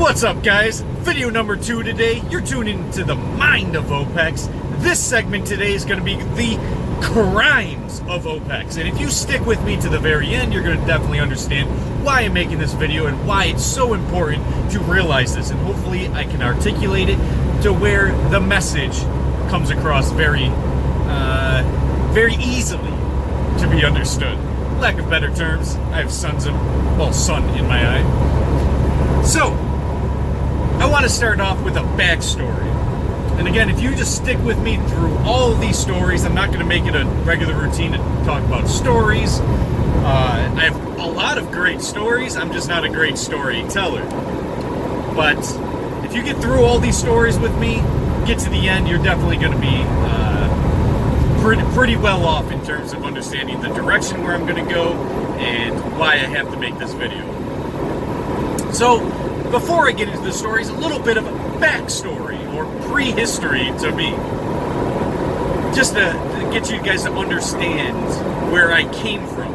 What's up, guys? Video number 2 today. You're tuning into the Mind of Opex. This segment today is going to be the Crimes of Opex. And if you stick with me to the very end, you're going to definitely understand why I'm making this video and why it's so important to realize this. And hopefully I can articulate it to where the message comes across very easily to be understood. Lack of better terms, I have sun in my eye. So, I want to start off with a backstory. And again, if you just stick with me through all of these stories, I'm not going to make it a regular routine to talk about stories. I have a lot of great stories, I'm just not a great storyteller. But if you get through all these stories with me, get to the end, you're definitely going to be pretty well off in terms of understanding the direction where I'm going to go and why I have to make this video. So, before I get into the stories, a little bit of a backstory or prehistory to me. Just to get you guys to understand where I came from.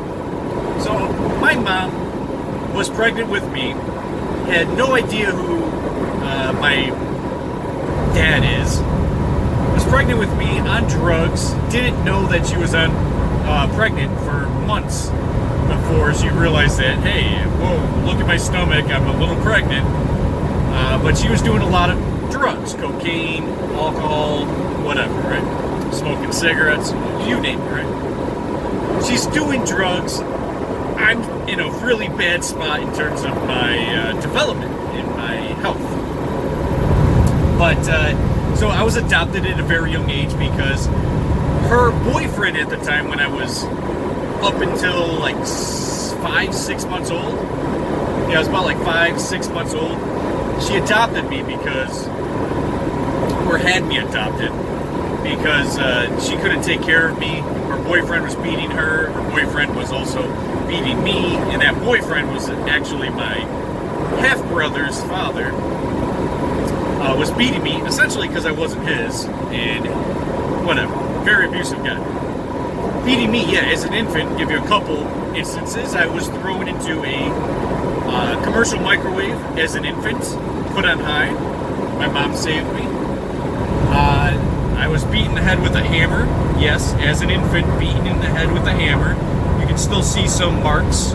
So, my mom was pregnant with me, had no idea who my dad is, was pregnant with me on drugs, didn't know that she was pregnant for months before she realized that, hey, whoa, look at my stomach, I'm a little pregnant. But she was doing a lot of drugs, cocaine, alcohol, whatever, right? Smoking cigarettes, you name it, right? She's doing drugs. I'm in a really bad spot in terms of my development in my health. But, so I was adopted at a very young age because her boyfriend at the time, when I was up until like 5-6 months old, yeah, I was about like 5-6 months old, she adopted me or had me adopted because she couldn't take care of me. Her boyfriend was beating her, her boyfriend was also beating me, and that boyfriend was actually my half-brother's father. Was beating me, essentially because I wasn't his, and whatever, very abusive guy. Beating me, yeah, as an infant, give you a couple instances. I was thrown into a commercial microwave as an infant, put on high. My mom saved me. I was beaten in the head with a hammer, yes, as an infant, beaten in the head with a hammer. You can still see some marks.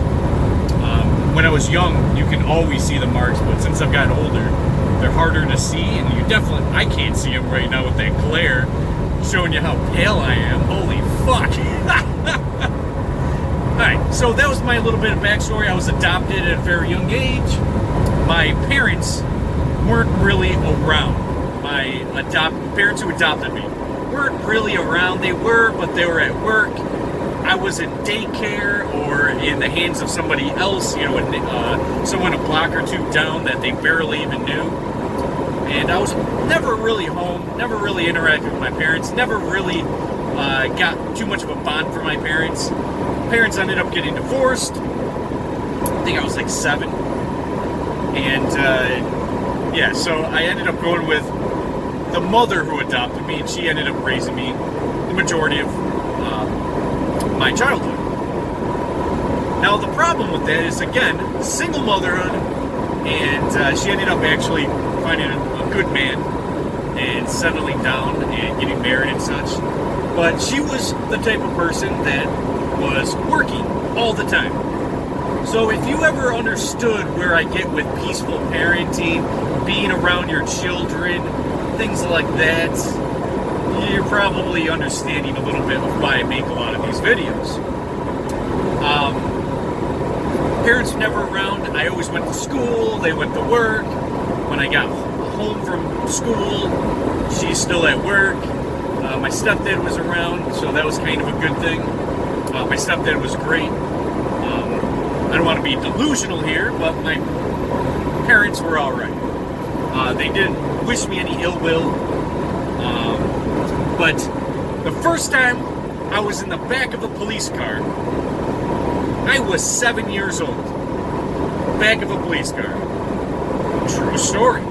When I was young, you can always see the marks, but since I've gotten older, they're harder to see, and I can't see them right now with that glare, showing you how pale I am. Holy fuck. Alright, so that was my little bit of backstory. I was adopted at a very young age. My parents weren't really around. My parents who adopted me weren't really around. They were, but they were at work. I was in daycare or in the hands of somebody else, someone a block or two down that they barely even knew. And I was never really home, never really interacted with my parents, never really got too much of a bond for my parents. Parents ended up getting divorced. I think I was like 7. And yeah, so I ended up going with the mother who adopted me, and she ended up raising me the majority of my childhood. Now the problem with that is, again, single motherhood, and she ended up actually finding a good man and settling down and getting married and such. But she was the type of person that was working all the time. So if you ever understood where I get with peaceful parenting, being around your children, things like that, you're probably understanding a little bit of why I make a lot of these videos. Parents were never around. I always went to school, they went to work. When I got home from school, she's still at work. My stepdad was around, so that was kind of a good thing. My stepdad was great. I don't want to be delusional here, but my parents were alright. They didn't wish me any ill will. But the first time I was in the back of a police car, I was 7 years old. Back of a police car. True story.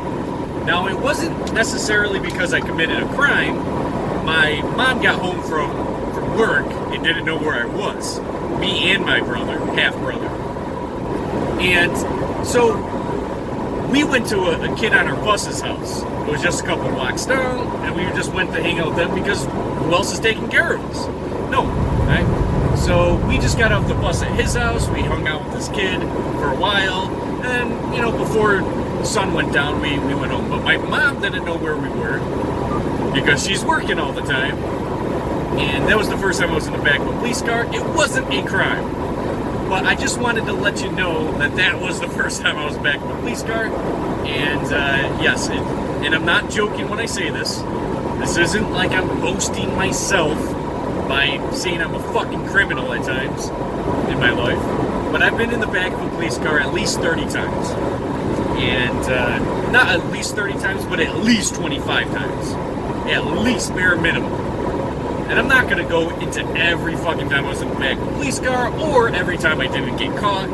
Now, it wasn't necessarily because I committed a crime. My mom got home from work and didn't know where I was. Me and my brother, half-brother. And so we went to a kid on our bus's house. It was just a couple blocks down, and we just went to hang out with them because who else is taking care of us? No, right? So we just got off the bus at his house. We hung out with this kid for a while, and, you know, before the sun went down, we went home. But my mom didn't know where we were because she's working all the time. And that was the first time I was in the back of a police car. It wasn't a crime. But I just wanted to let you know that that was the first time I was back in a police car. And yes, and I'm not joking when I say this. This isn't like I'm boasting myself by saying I'm a fucking criminal at times in my life. But I've been in the back of a police car at least 30 times. And not at least 30 times, but at least 25 times. At least, bare minimum. And I'm not going to go into every fucking time I was in the back of a police car or every time I didn't get caught.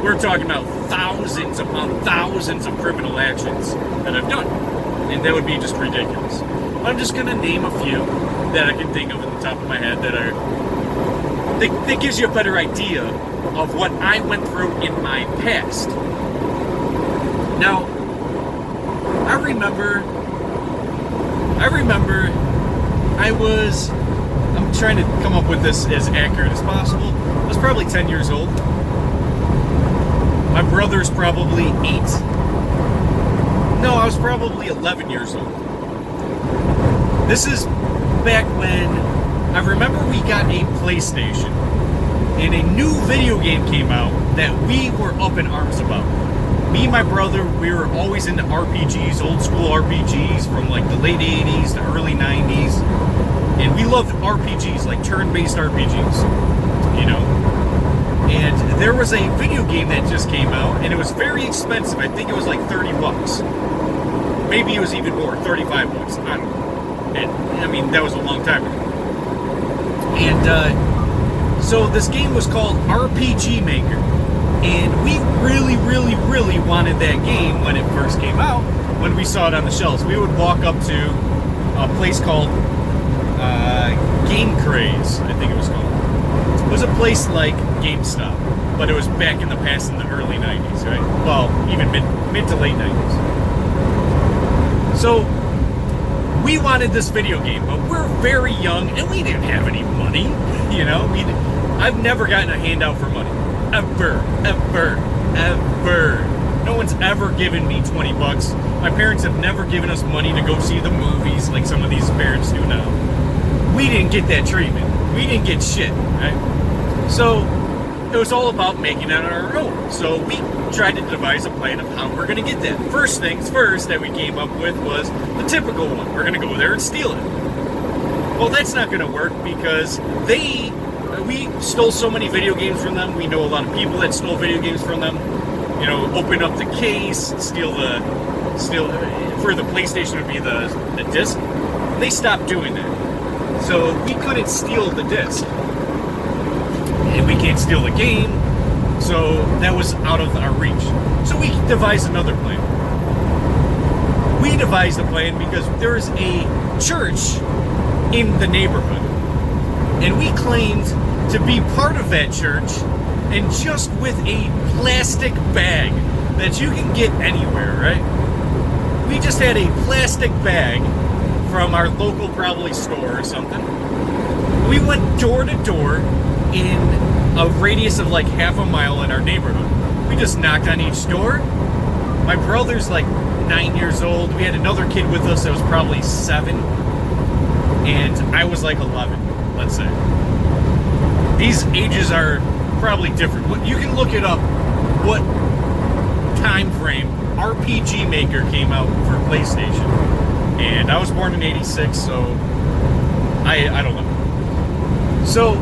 We're talking about thousands upon thousands of criminal actions that I've done. And that would be just ridiculous. I'm just going to name a few that I can think of at the top of my head that gives you a better idea of what I went through in my past. Now, I remember I'm trying to come up with this as accurate as possible. I was probably 10 years old. My brother's probably 8. No, I was probably 11 years old. This is back when I remember we got a PlayStation and a new video game came out that we were up in arms about. Me and my brother, we were always into RPGs, old school RPGs from like the late 80s to early 90s. And we loved RPGs, like turn-based RPGs, you know. And there was a video game that just came out, and it was very expensive. I think it was like 30 bucks. Maybe it was even more, 35 bucks. I don't know. And, I mean, that was a long time ago. And so this game was called RPG Maker. And we really, really, really wanted that game when it first came out, when we saw it on the shelves. We would walk up to a place called Game Craze, I think it was called. It was a place like GameStop, but it was back in the past in the early 90s, right? Well, even mid to late 90s. So, we wanted this video game, but we're very young, and we didn't have any money, you know? I've never gotten a handout for money. Ever. No one's ever given me 20 bucks. My parents have never given us money to go see the movies like some of these parents do now. We didn't get that treatment. We didn't get shit, right? So, it was all about making it on our own. So, we tried to devise a plan of how we're going to get that. First things first that we came up with was the typical one. We're going to go there and steal it. Well, that's not going to work because we stole so many video games from them. We know a lot of people that stole video games from them. You know, open up the case, steal for the PlayStation would be the disc. They stopped doing that. So we couldn't steal the disc. And we can't steal the game. So that was out of our reach. So we devised another plan. We devised a plan because there's a church in the neighborhood. And we claimed to be part of that church, and just with a plastic bag that you can get anywhere, right? We just had a plastic bag from our local probably store or something. We went door to door in a radius of like half a mile in our neighborhood. We just knocked on each door. My brother's like 9 years old. We had another kid with us that was probably 7. And I was like 11, let's say. These ages are probably different. You can look it up, what time frame RPG Maker came out for PlayStation. And I was born in 86, so I don't know. So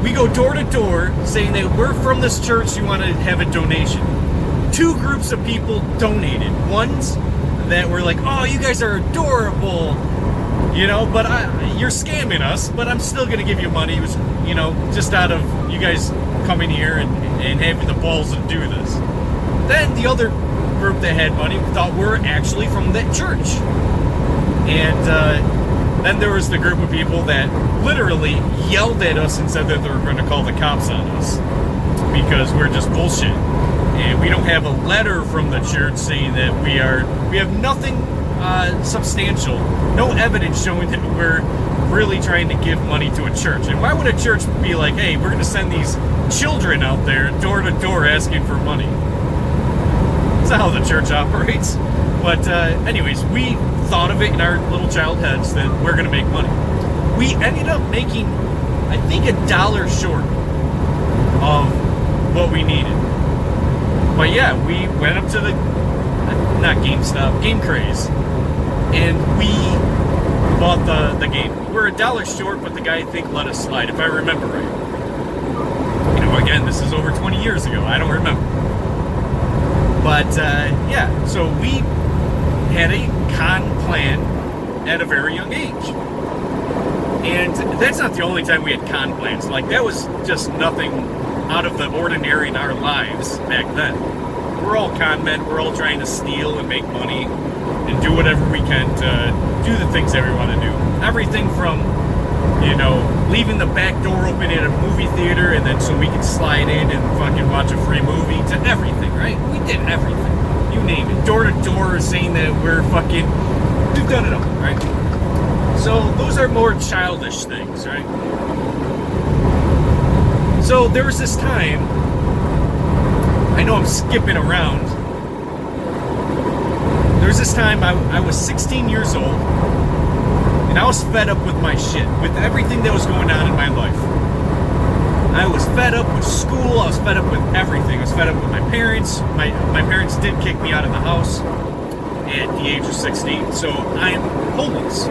we go door to door saying that we're from this church, you want to have a donation. 2 groups of people donated. Ones that were like, oh, you guys are adorable, you know, but you're scamming us, but I'm still going to give you money. It was, you know, just out of you guys coming here and having the balls to do this. Then the other group that had money thought we're actually from that church. And then there was the group of people that literally yelled at us and said that they were going to call the cops on us because we're just bullshit. and we don't have a letter from the church saying that we have nothing substantial, no evidence showing that we're really trying to give money to a church. And why would a church be like, hey, we're going to send these children out there door to door asking for money? That's not how the church operates. But anyways, we thought of it in our little child heads that we're going to make money. We ended up making, I think, $1 short of what we needed. But yeah, we went up to the, not GameStop, Game Craze, and we bought the game. We're $1 short, but the guy, I think, let us slide, if I remember right. You know, again, this is over 20 years ago. I don't remember. But yeah, so we had a con plan at a very young age. And that's not the only time we had con plans. Like, that was just nothing out of the ordinary in our lives back then. We're all con men. We're all trying to steal and make money and do whatever we can to do the things that we want to do. Everything from, you know, leaving the back door open at a movie theater and then so we can slide in and fucking watch a free movie, to everything, right? We did everything. You name it. Door to door saying that we're fucking, we've done it all, right? So those are more childish things, right? So there was this time, I know I'm skipping around. There was this time I was 16 years old, and I was fed up with my shit, with everything that was going on in my life. I was fed up with school, I was fed up with everything. I was fed up with my parents. My parents did kick me out of the house at the age of 16, so I'm homeless.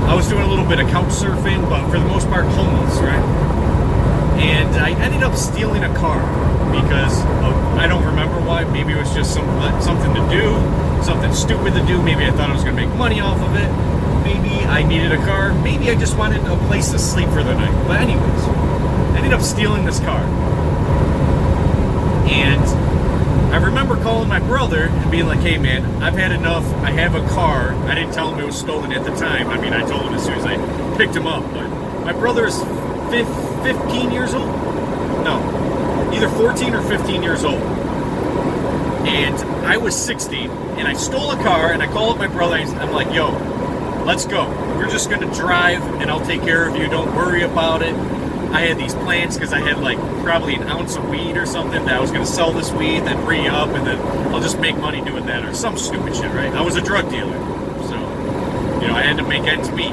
I was doing a little bit of couch surfing, but for the most part, homeless, right? And I ended up stealing a car because I don't remember why. Maybe it was just something to do, something stupid to do. Maybe I thought I was going to make money off of it. Maybe I needed a car. Maybe I just wanted a place to sleep for the night. But anyways, I ended up stealing this car. And I remember calling my brother and being like, hey man, I've had enough. I have a car. I didn't tell him it was stolen at the time. I mean, I told him as soon as I picked him up. But my brother is 15 years old? No, either 14 or 15 years old. And I was 16, and I stole a car, and I called up my brother, and I'm like, yo, let's go. We're just going to drive, and I'll take care of you. Don't worry about it. I had these plans because I had like probably an ounce of weed or something that I was going to sell this weed, then bring it up, and then I'll just make money doing that or some stupid shit, right? I was a drug dealer, so, you know, I had to make ends meet.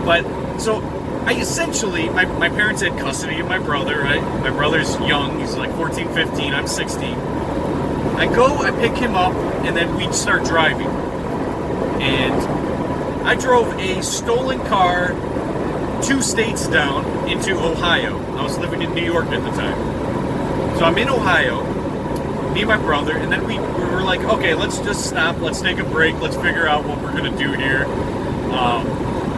But, so, I essentially, my parents had custody of my brother, right? My brother's young, he's like 14, 15, I'm 16. I go, I pick him up, and then we start driving. And I drove a stolen car 2 states down into Ohio. I was living in New York at the time. So I'm in Ohio, me and my brother, and then we were like, okay, let's just stop, let's take a break, let's figure out what we're gonna do here.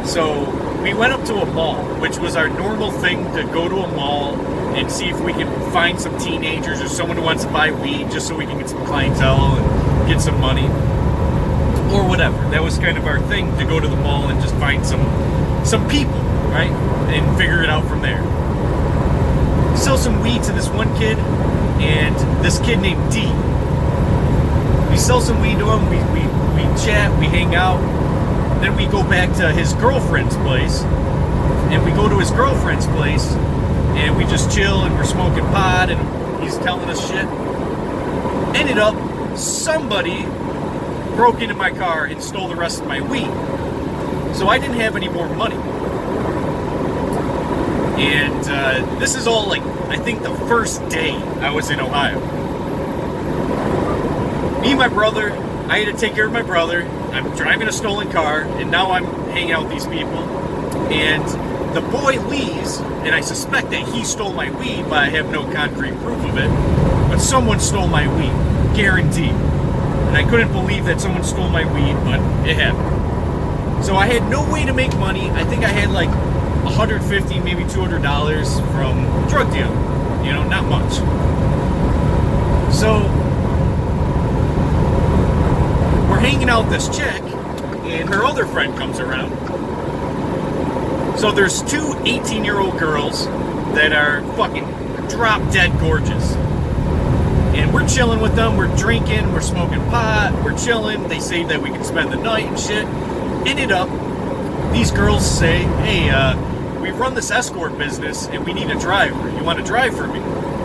So we went up to a mall, which was our normal thing, to go to a mall and see if we can find some teenagers or someone who wants to buy weed just so we can get some clientele and get some money or whatever. That was kind of our thing, to go to the mall and just find some people, right? And figure it out from there. We sell some weed to this one kid and this kid named D. We sell some weed to him, we chat, we hang out. Then we go back to his girlfriend's place, and we go to his girlfriend's place, and we just chill, and we're smoking pot, and he's telling us shit. Ended up, somebody broke into my car and stole the rest of my weed. So I didn't have any more money. And this is all like, I think the first day I was in Ohio. Me and my brother, I had to take care of my brother. I'm driving a stolen car, and now I'm hanging out with these people. And the boy leaves, and I suspect that he stole my weed, but I have no concrete proof of it. But someone stole my weed, guaranteed. And I couldn't believe that someone stole my weed, but it happened. So I had no way to make money. I think I had like $150, maybe $200 from drug dealing. You know, not much. So we're hanging out with this chick, and her other friend comes around. So there's 2 18-year-old girls that are fucking drop-dead gorgeous. And we're chilling with them, we're drinking, we're smoking pot, we're chilling. They say that we can spend the night and shit. Ended up, these girls say, hey, we run this escort business and we need a driver. You want to drive for me?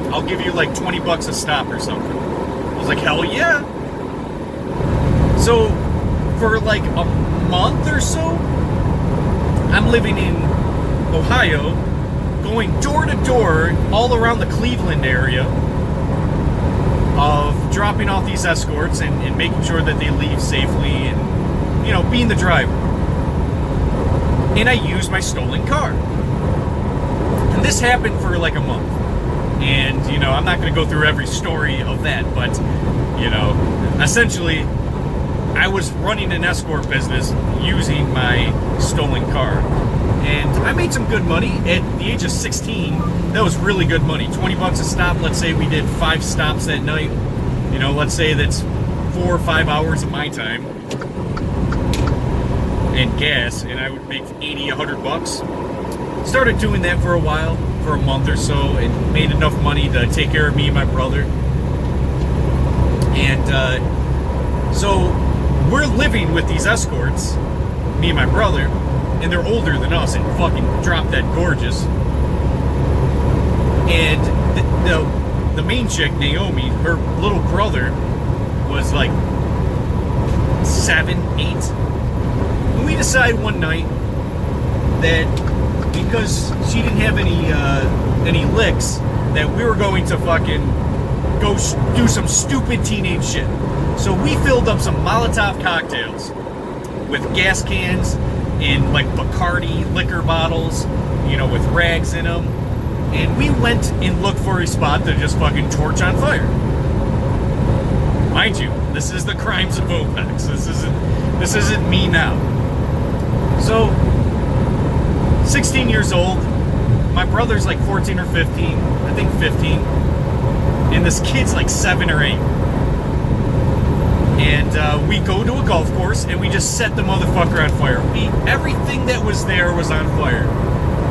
I'll give you like 20 bucks a stop or something. I was like, hell yeah. So for like a month or so, I'm living in Ohio, going door to door all around the Cleveland area of dropping off these escorts and making sure that they leave safely and, you know, being the driver. And I used my stolen car. And this happened for like a month. And, you know, I'm not going to go through every story of that, but, you know, essentially, I was running an escort business using my stolen car. And I made some good money. At the age of 16, that was really good money. 20 bucks a stop. Let's say we did 5 stops that night. You know, let's say that's 4 or 5 hours of my time. And gas, and I would make 80, 100 bucks. Started doing that for a while, for a month or so, and made enough money to take care of me and my brother. And so we're living with these escorts, me and my brother, and they're older than us and fucking drop dead gorgeous. And the main chick, Naomi, her little brother was like 7, 8. And we decide one night that because she didn't have any licks, that we were going to fucking go do some stupid teenage shit. So we filled up some Molotov cocktails with gas cans and like Bacardi liquor bottles, you know, with rags in them. And we went and looked for a spot to just fucking torch on fire. Mind you, this is the Crimes of Opex. This isn't me now. So, 16 years old. My brother's like 14 or 15. I think 15. And this kid's like 7 or 8. And we go to a golf course and we just set the motherfucker on fire. Everything that was there was on fire.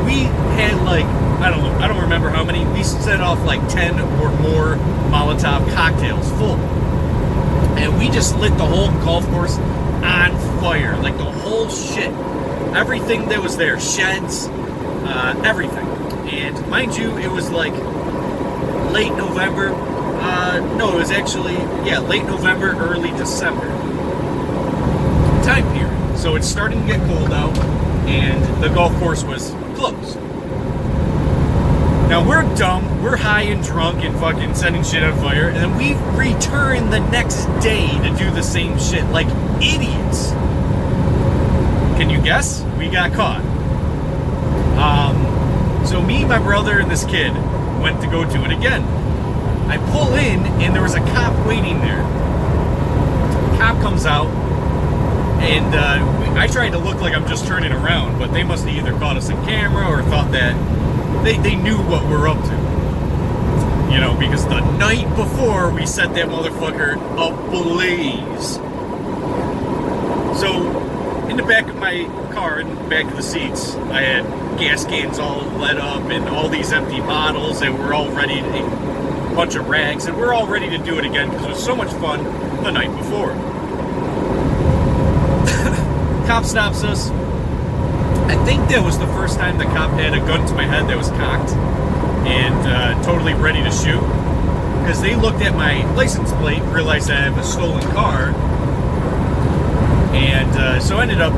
We had like, I don't remember how many. We set off like 10 or more Molotov cocktails full. And we just lit the whole golf course on fire. Like the whole shit. Everything that was there. Sheds. Everything. And mind you, it was like late November. No, it was actually, late November, early December time period. So it's starting to get cold out, and the golf course was closed. Now we're dumb, we're high and drunk and fucking setting shit on fire, and then we return the next day to do the same shit like idiots. Can you guess? We got caught. So me, my brother, and this kid went to go do it again. I pull in, and there was a cop waiting there. Cop comes out, and I tried to look like I'm just turning around, but they must have either caught us on camera or thought that they knew what we're up to. You know, because the night before, we set that motherfucker ablaze. So, in the back of my car, in the back of the seats, I had gas cans all lit up and all these empty bottles that were all ready to... bunch of rags, and we're all ready to do it again because it was so much fun the night before. Cop stops us. I think that was the first time the cop had a gun to my head that was cocked and totally ready to shoot, because they looked at my license plate, realized I have a stolen car, and so ended up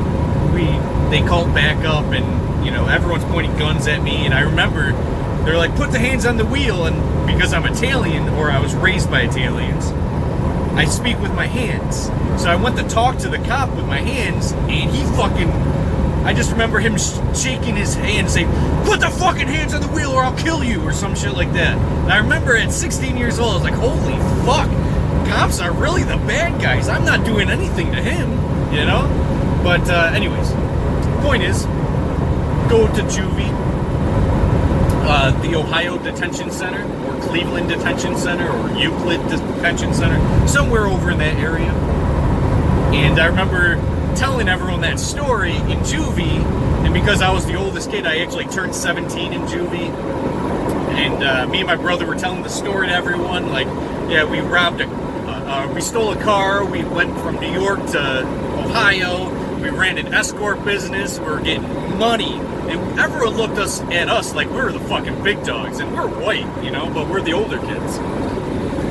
they called back up, and you know, everyone's pointing guns at me, and I remember they're like, put the hands on the wheel, and because I'm Italian, or I was raised by Italians, I speak with my hands. So I went to talk to the cop with my hands, and he fucking, I just remember him shaking his hand saying, put the fucking hands on the wheel or I'll kill you, or some shit like that. And I remember at 16 years old, I was like, holy fuck, cops are really the bad guys. I'm not doing anything to him, you know? But anyways, point is, go to juvie. The Ohio Detention Center, or Cleveland Detention Center, or Euclid Detention Center, somewhere over in that area. And I remember telling everyone that story in juvie, and because I was the oldest kid, I actually turned 17 in juvie. And me and my brother were telling the story to everyone, like, Yeah, we robbed we stole a car. We went from New York to Ohio. We ran an escort business. We were getting money. And everyone looked at us like we were the fucking big dogs. And we're white, you know, but we're the older kids.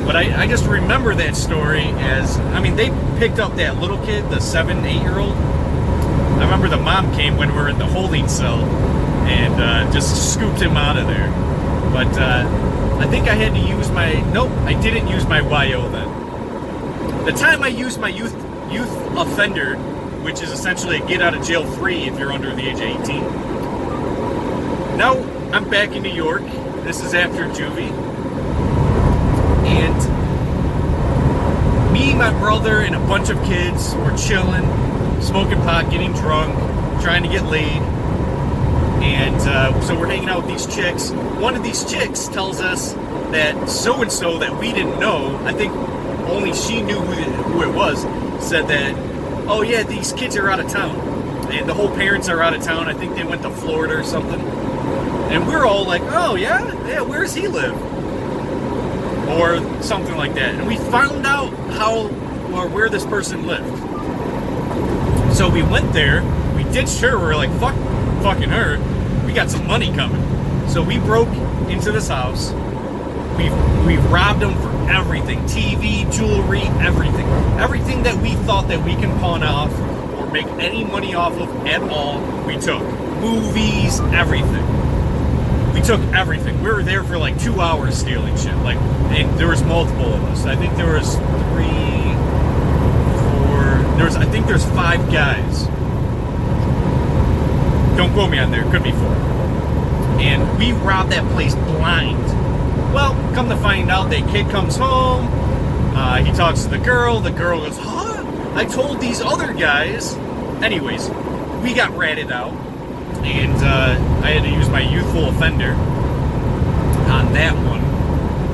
But I just remember that story as, I mean, they picked up that little kid, the 7, 8-year-old. I remember the mom came when we were in the holding cell and just scooped him out of there. But I think I had to use nope, I didn't use my YO then. The time I used my youth offender, which is essentially a get out of jail free if you're under the age of 18. Now I'm back in New York. This is after juvie. And me, my brother, and a bunch of kids were chilling, smoking pot, getting drunk, trying to get laid. And so we're hanging out with these chicks. One of these chicks tells us that so-and-so that we didn't know, I think only she knew who it was, said that, oh yeah, these kids are out of town. And the whole parents are out of town. I think they went to Florida or something. And we're all like, oh yeah, where does he live? Or something like that. And we found out where this person lived. So we went there, we ditched her, we were like, fucking her, we got some money coming. So we broke into this house. We robbed them for everything. TV, jewelry, everything. Everything that we thought that we can pawn off or make any money off of at all, we took. Movies, everything. We took everything. We were there for like 2 hours stealing shit. And there was multiple of us. I think there was 3, 4. I think there's 5 guys. Don't quote me on there. Could be 4. And we robbed that place blind. Well, come to find out, that kid comes home. He talks to the girl. The girl goes, huh? I told these other guys. Anyways, we got ratted out. And I had to use my youthful offender on that one,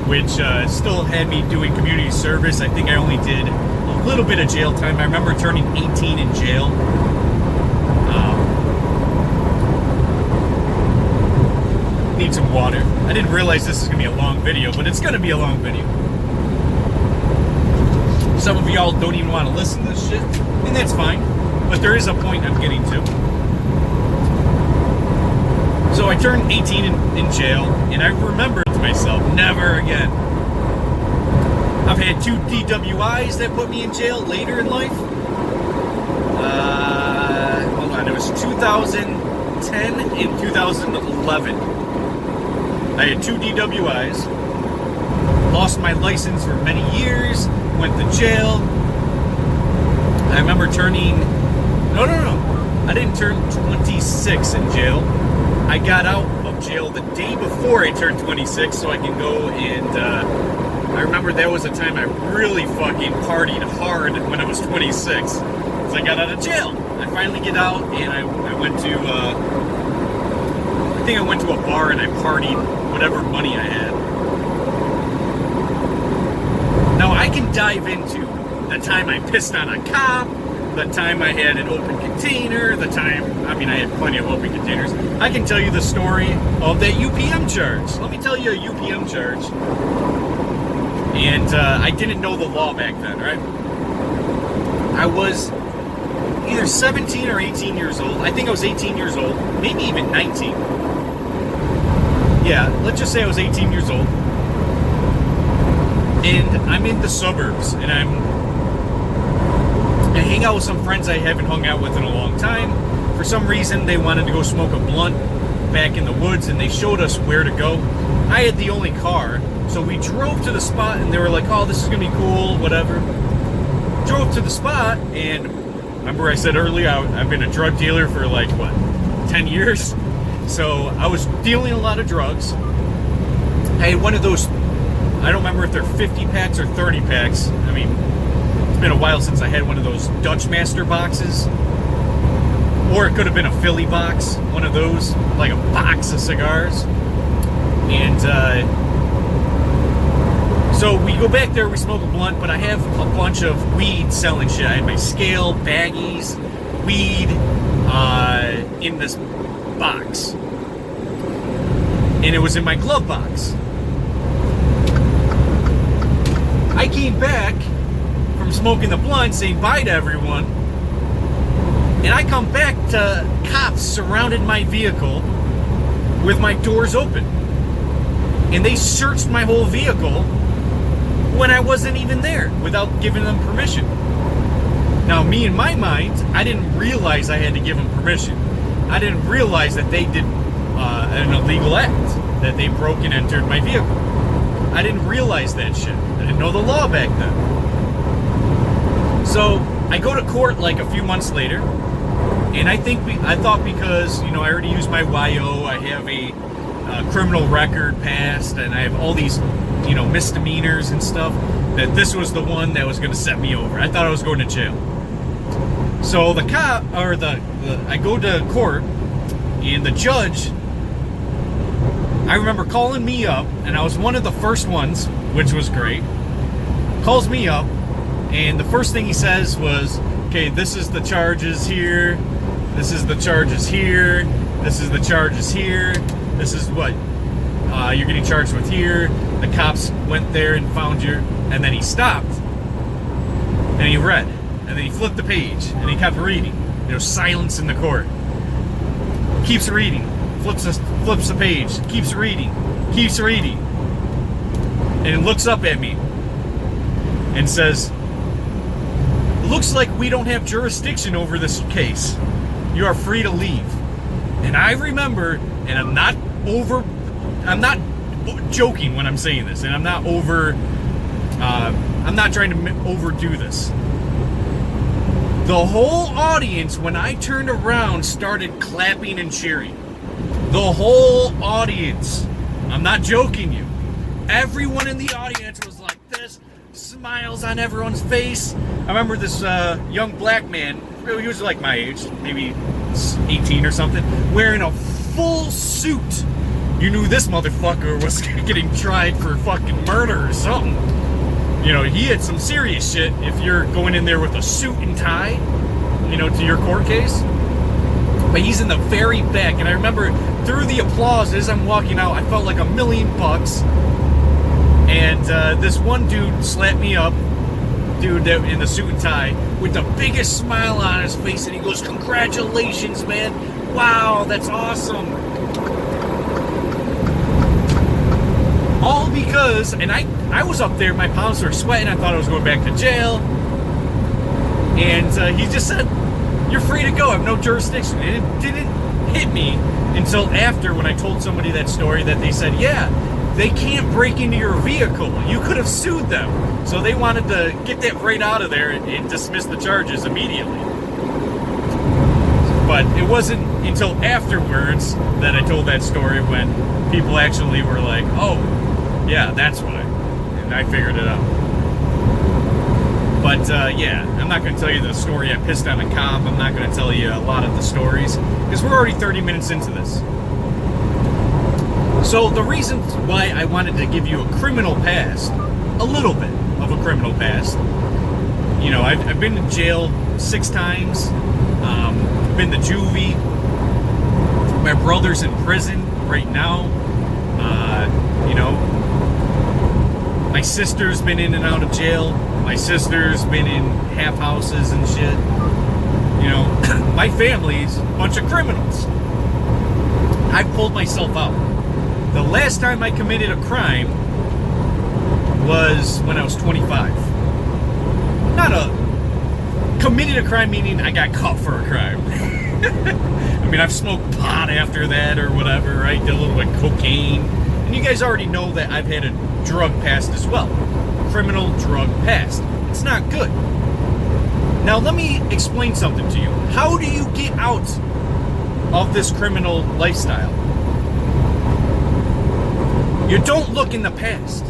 which still had me doing community service. I think I only did a little bit of jail time. I remember turning 18 in jail. Need some water. I didn't realize this is going to be a long video, but it's going to be a long video. Some of y'all don't even want to listen to this shit, and that's fine. But there is a point I'm getting to. So I turned 18 in jail, and I remembered to myself, never again. I've had 2 DWIs that put me in jail later in life. Hold on, it was 2010 and 2011. I had 2 DWIs, lost my license for many years, went to jail. I remember turning, no, I didn't turn 26 in jail. I got out of jail the day before I turned 26 so I can go and, I remember that was a time I really fucking partied hard when I was 26. So I got out of jail. I finally get out and I went to, I think I went to a bar and I partied whatever money I had. Now I can dive into the time I pissed on a cop, the time I had an open container, I had plenty of open containers. I can tell you the story of that UPM charge. Let me tell you a UPM charge. And I didn't know the law back then, right? I was either 17 or 18 years old. I think I was 18 years old, maybe even 19. Yeah, let's just say I was 18 years old. And I'm in the suburbs, and I hang out with some friends I haven't hung out with in a long time. For some reason, they wanted to go smoke a blunt back in the woods, and they showed us where to go. I had the only car, so we drove to the spot, and they were like, oh, this is going to be cool, whatever. Drove to the spot, and remember I said earlier, I've been a drug dealer for 10 years? So I was dealing a lot of drugs. I had one of those, I don't remember if they're 50 packs or 30 packs. I mean, it's been a while since I had one of those Dutch Master boxes. Or it could have been a Philly box, one of those, like a box of cigars. And so we go back there, we smoke a blunt, but I have a bunch of weed selling shit. I had my scale, baggies, weed in this box. And it was in my glove box. I came back from smoking the blunt, saying bye to everyone, and I come back to cops surrounded my vehicle with my doors open. And they searched my whole vehicle when I wasn't even there without giving them permission. Now, me, in my mind, I didn't realize I had to give them permission. I didn't realize that they did an illegal act, that they broke and entered my vehicle. I didn't realize that shit. I didn't know the law back then. So I go to court like a few months later, and I thought because, you know, I already used my YO, I have a criminal record passed, and I have all these, you know, misdemeanors and stuff, that this was the one that was going to set me over. I thought I was going to jail. So the cop, or I go to court, and the judge, I remember calling me up, and I was one of the first ones, which was great, calls me up, and the first thing he says was, okay, this is the charges here, this is the charges here, this is the charges here, this is what you're getting charged with here. The cops went there and found you, and then he stopped, and he read, and then he flipped the page, and he kept reading. There was silence in the court. Keeps reading, flips the page, keeps reading, and looks up at me and says, looks like we don't have jurisdiction over this case. You are free to leave. And I remember, and I'm not joking when I'm saying this, and I'm not trying to overdo this. The whole audience, when I turned around, started clapping and cheering. The whole audience. I'm not joking you. Everyone in the audience was like this, smiles on everyone's face. I remember this young black man, he was like my age, maybe 18 or something, wearing a full suit. You knew this motherfucker was getting tried for fucking murder or something. You know, he had some serious shit if you're going in there with a suit and tie, you know, to your court case. But he's in the very back, and I remember through the applause as I'm walking out, I felt like $1,000,000. And this one dude slapped me up, dude that in the suit and tie, with the biggest smile on his face, and he goes, "Congratulations, man! Wow, that's awesome!" All because, and I was up there, my palms were sweating, I thought I was going back to jail, and he just said, "You're free to go, I have no jurisdiction." And it didn't hit me until after, when I told somebody that story, that they said, yeah, they can't break into your vehicle. You could have sued them. So they wanted to get that right out of there and dismiss the charges immediately. But it wasn't until afterwards that I told that story, when people actually were like, oh, yeah, that's why. And I figured it out. But yeah, I'm not going to tell you the story I pissed on a cop. I'm not going to tell you a lot of the stories, because we're already 30 minutes into this. So the reason why I wanted to give you a criminal past, a little bit of a criminal past, you know, I've been to jail 6 times, been to juvie, my brother's in prison right now, you know, my sister's been in and out of jail, my sister's been in half houses and shit, you know, my family's a bunch of criminals. I pulled myself out. The last time I committed a crime was when I was 25. Committed a crime meaning I got caught for a crime. I mean, I've smoked pot after that or whatever, right? Did a little bit of cocaine. And you guys already know that I've had a drug past as well. Criminal drug past. It's not good. Now, let me explain something to you. How do you get out of this criminal lifestyle? You don't look in the past.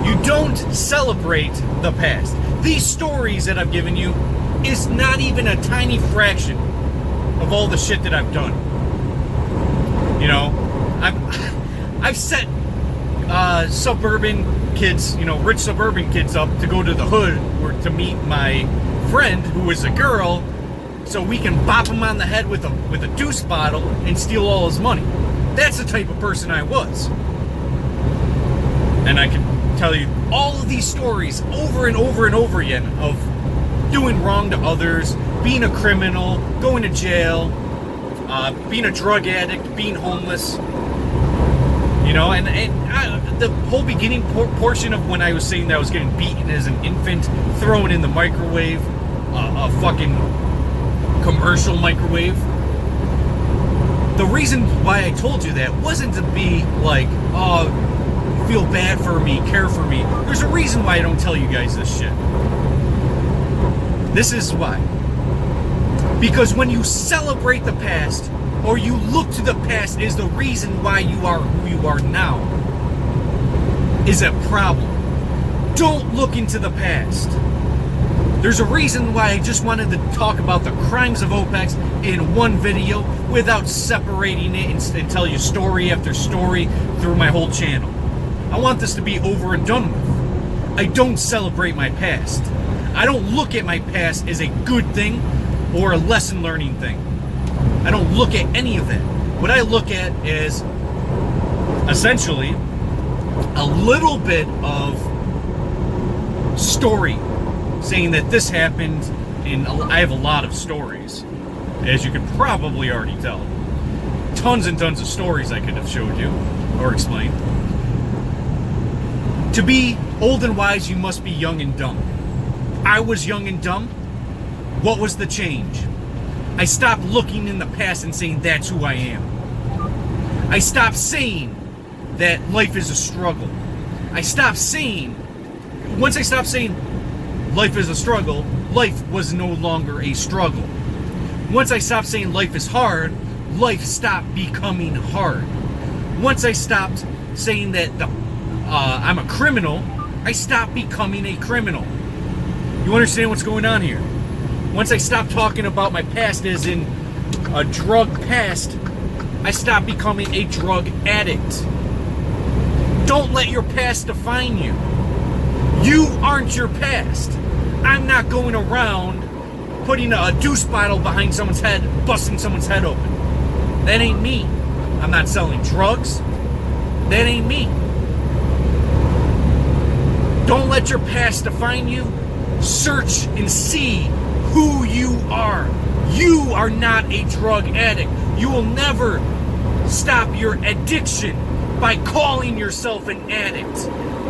You don't celebrate the past. These stories that I've given you is not even a tiny fraction of all the shit that I've done. You know, I've set suburban kids, you know, rich suburban kids up to go to the hood or to meet my friend who is a girl, so we can bop him on the head with a deuce bottle and steal all his money. That's the type of person I was. And I can tell you all of these stories over and over and over again of doing wrong to others, being a criminal, going to jail, being a drug addict, being homeless. You know, and the whole beginning portion of when I was saying that I was getting beaten as an infant, thrown in the microwave, a fucking commercial microwave. The reason why I told you that wasn't to be like, oh, feel bad for me, care for me. There's a reason why I don't tell you guys this shit. This is why. Because when you celebrate the past, or you look to the past as the reason why you are who you are now, is a problem. Don't look into the past. There's a reason why I just wanted to talk about the Crimes of Opex in one video without separating it and tell you story after story through my whole channel. I want this to be over and done with. I don't celebrate my past. I don't look at my past as a good thing or a lesson learning thing. I don't look at any of that. What I look at is essentially a little bit of story saying that this happened I have a lot of stories, as you can probably already tell. Tons and tons of stories I could have showed you or explained. To be old and wise, you must be young and dumb. I was young and dumb. What was the change? I stopped looking in the past and saying that's who I am. I stopped saying that life is a struggle. I stopped saying, once I stopped saying life is a struggle, life was no longer a struggle. Once I stopped saying life is hard, life stopped becoming hard. Once I stopped saying that I'm a criminal, I stopped becoming a criminal. You understand what's going on here? Once I stopped talking about my past as in a drug past, I stopped becoming a drug addict. Don't let your past define you. You aren't your past. I'm not going around putting a deuce bottle behind someone's head, busting someone's head open. That ain't me. I'm not selling drugs. That ain't me. Don't let your past define you. Search and see who you are. You are not a drug addict. You will never stop your addiction by calling yourself an addict.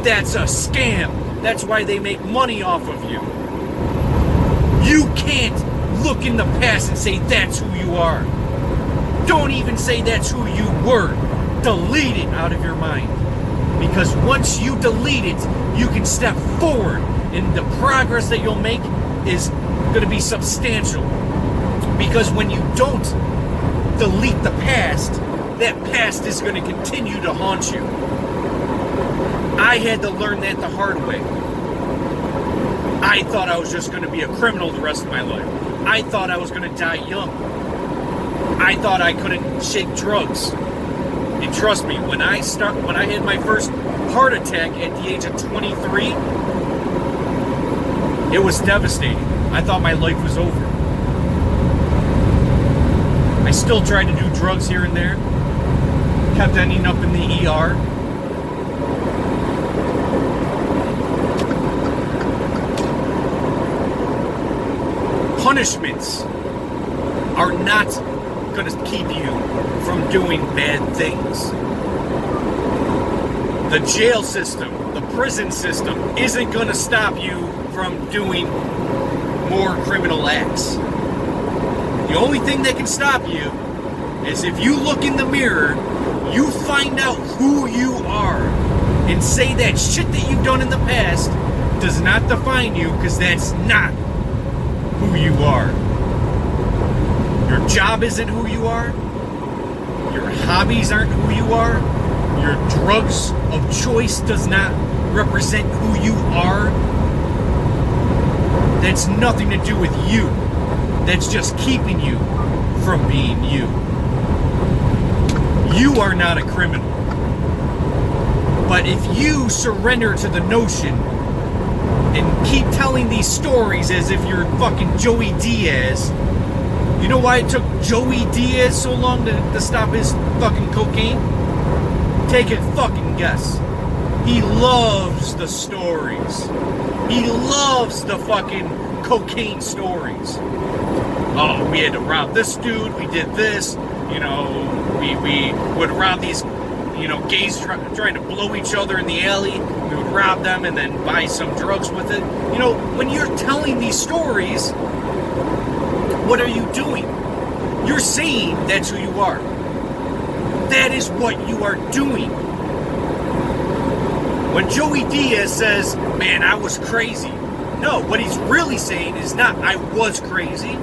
That's a scam. That's why they make money off of you. You can't look in the past and say that's who you are. Don't even say that's who you were. Delete it out of your mind. Because once you delete it, you can step forward, and the progress that you'll make is going to be substantial. Because when you don't delete the past, that past is going to continue to haunt you. I had to learn that the hard way. I thought I was just going to be a criminal the rest of my life. I thought I was going to die young. I thought I couldn't shake drugs. And trust me, when I had my first heart attack at the age of 23, it was devastating. I thought my life was over. I still tried to do drugs here and there. Kept ending up in the ER. Punishments are not going to keep you from doing bad things. The jail system, the prison system, isn't going to stop you from doing more criminal acts. The only thing that can stop you is if you look in the mirror, you find out who you are, and say that shit that you've done in the past does not define you, because that's not who you are. Your job isn't who you are. Your hobbies aren't who you are. Your drugs of choice does not represent who you are. That's nothing to do with you. That's just keeping you from being you. You are not a criminal. But if you surrender to the notion and keep telling these stories as if you're fucking Joey Diaz, you know why it took Joey Diaz so long to stop his fucking cocaine? Take a fucking guess. He loves the stories. He loves the fucking cocaine stories. Oh, we had to rob this dude, we did this, you know, we would rob these, you know, gays trying to blow each other in the alley. We would rob them and then buy some drugs with it. You know, when you're telling these stories, what are you doing? You're saying that's who you are. That is what you are doing. When Joey Diaz says, man, I was crazy. No, what he's really saying is not, I was crazy.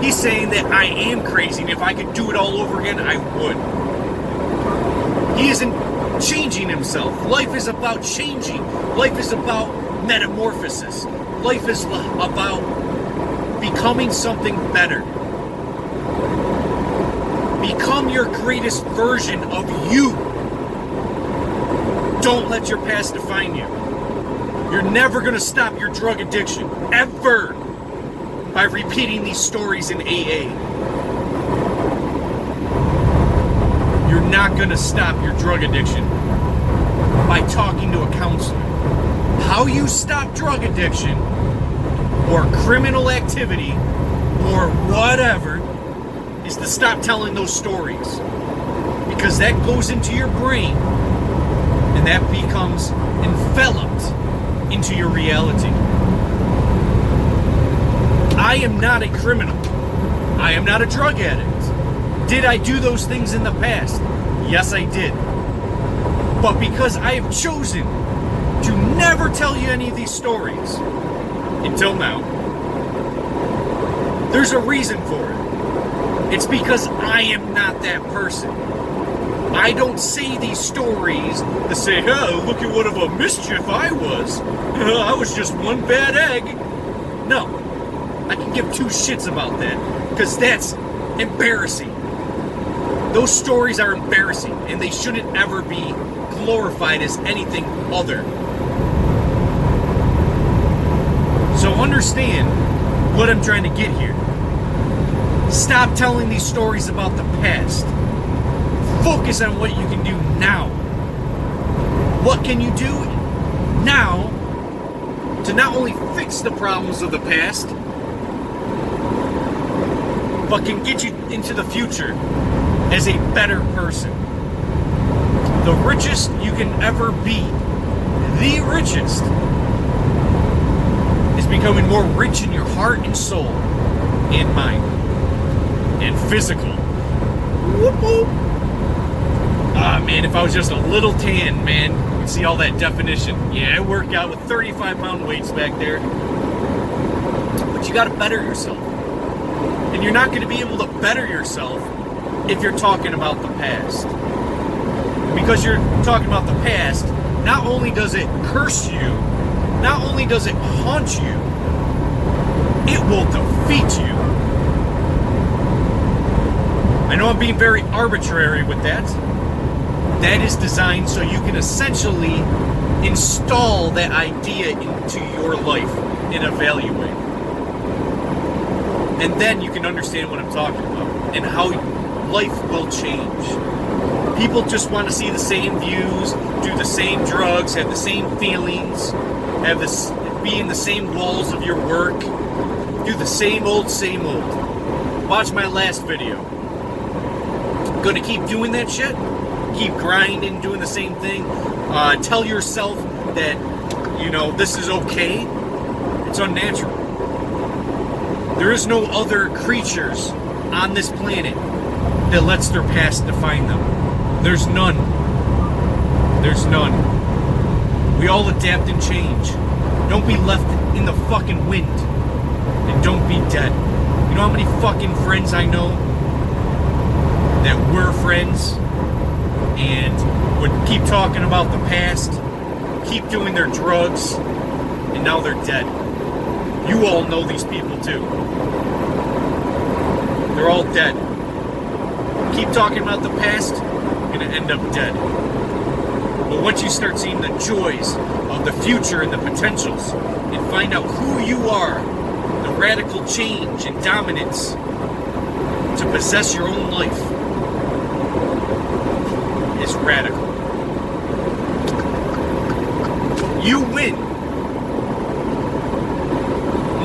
He's saying that I am crazy, and if I could do it all over again, I would. He isn't changing himself. Life is about changing. Life is about metamorphosis. Life is about becoming something better. Become your greatest version of you. Don't let your past define you. You're never going to stop your drug addiction, ever, by repeating these stories in AA. You're not going to stop your drug addiction by talking to a counselor. How you stop drug addiction or criminal activity or whatever is to stop telling those stories, because that goes into your brain and that becomes enveloped into your reality. I am not a criminal. I am not a drug addict. Did I do those things in the past? Yes, I did. But because I have chosen to never tell you any of these stories until now, there's a reason for it. It's because I am not that person. I don't say these stories to say, oh, look at what of a mischief I was. I was just one bad egg. No, I can give two shits about that, because that's embarrassing. Those stories are embarrassing, and they shouldn't ever be glorified as anything other. So understand what I'm trying to get here. Stop telling these stories about the past. Focus on what you can do now. What can you do now to not only fix the problems of the past, but can get you into the future as a better person? The richest you can ever be, the richest, is becoming more rich in your heart and soul and mind and physical. Whoop whoop. Ah, man, if I was just a little tan, man, you'd see all that definition. Yeah, I work out with 35-pound weights back there. But you got to better yourself. And you're not going to be able to better yourself if you're talking about the past. Because you're talking about the past, not only does it curse you, not only does it haunt you, it will defeat you. I know I'm being very arbitrary with that. That is designed so you can essentially install that idea into your life and evaluate. And then you can understand what I'm talking about and how life will change. People just want to see the same views, do the same drugs, have the same feelings, have this, be in the same walls of your work, do the same old, same old. Watch my last video. Gonna keep doing that shit? Keep grinding, doing the same thing? Tell yourself that, you know, this is okay? It's unnatural. There is no other creatures on this planet that lets their past define them. There's none. There's none. We all adapt and change. Don't be left in the fucking wind. And don't be dead. You know how many fucking friends I know that were friends and would keep talking about the past, keep doing their drugs, and now they're dead. You all know these people too. They're all dead. Keep talking about the past, you're gonna end up dead. But once you start seeing the joys of the future and the potentials, and find out who you are, the radical change and dominance to possess your own life is radical. You win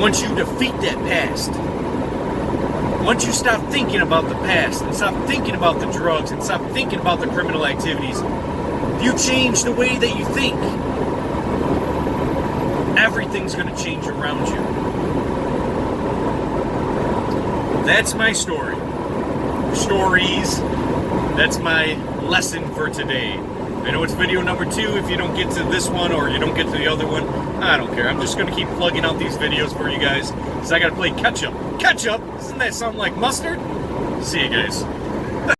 once you defeat that past. Once you stop thinking about the past and stop thinking about the drugs and stop thinking about the criminal activities, you change the way that you think. Everything's going to change around you. That's my story. Stories. That's my lesson for today. I know it's video number 2. If you don't get to this one or you don't get to the other one, I don't care. I'm just going to keep plugging out these videos for you guys because I got to play catch up. Catch up? Doesn't that sound like mustard? See you guys.